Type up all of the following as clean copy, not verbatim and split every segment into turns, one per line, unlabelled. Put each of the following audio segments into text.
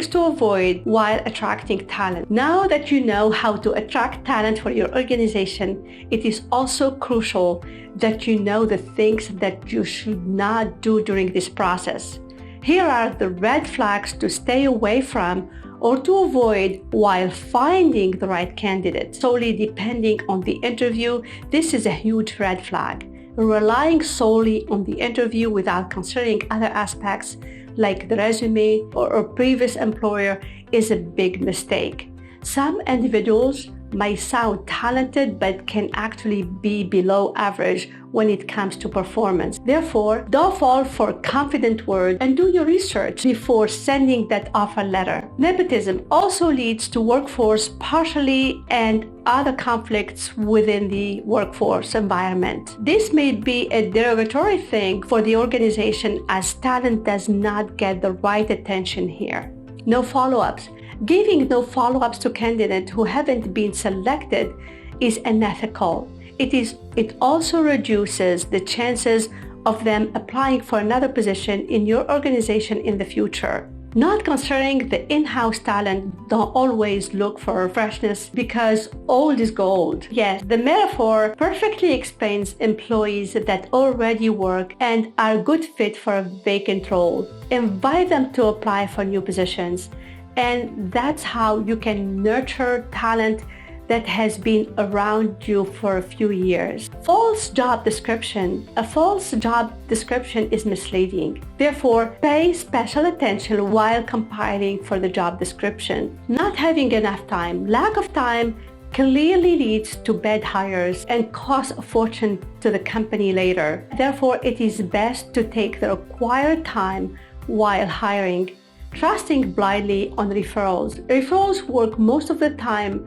mistakes to avoid while attracting talent. Now that you know how to attract talent for your organization, it is also crucial that you know the things that you should not do during this process. Here are the red flags to stay away from or to avoid while finding the right candidate. Solely depending on the interview, this is a huge red flag. Relying solely on the interview without considering other aspects like the resume or previous employer is a big mistake. Some individuals may sound talented but can actually be below average when it comes to performance. Therefore, don't fall for confident words and do your research before sending that offer letter. Nepotism also leads to workforce partially and other conflicts within the workforce environment. This may be a derogatory thing for the organization as talent does not get the right attention here. No follow-ups. Giving no follow-ups to candidates who haven't been selected is unethical. It also reduces the chances of them applying for another position in your organization in the future. Not considering the in-house talent, don't always look for freshness because old is gold. Yes, the metaphor perfectly explains employees that already work and are a good fit for a vacant role. Invite them to apply for new positions. And that's how you can nurture talent that has been around you for a few years. False job description. A false job description is misleading. Therefore, pay special attention while compiling for the job description. Not having enough time. Lack of time clearly leads to bad hires and costs a fortune to the company later. Therefore, it is best to take the required time while hiring. Trusting blindly on referrals. Referrals work most of the time,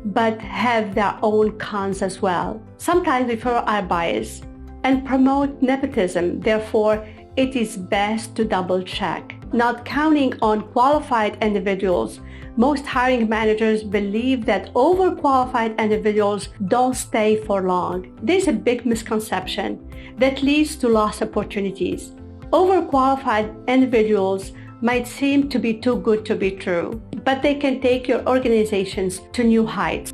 but have their own cons as well. Sometimes referrals are biased and promote nepotism. Therefore, it is best to double check. Not counting on qualified individuals. Most hiring managers believe that overqualified individuals don't stay for long. There's a big misconception that leads to lost opportunities. Overqualified individuals might seem to be too good to be true, but they can take your organizations to new heights.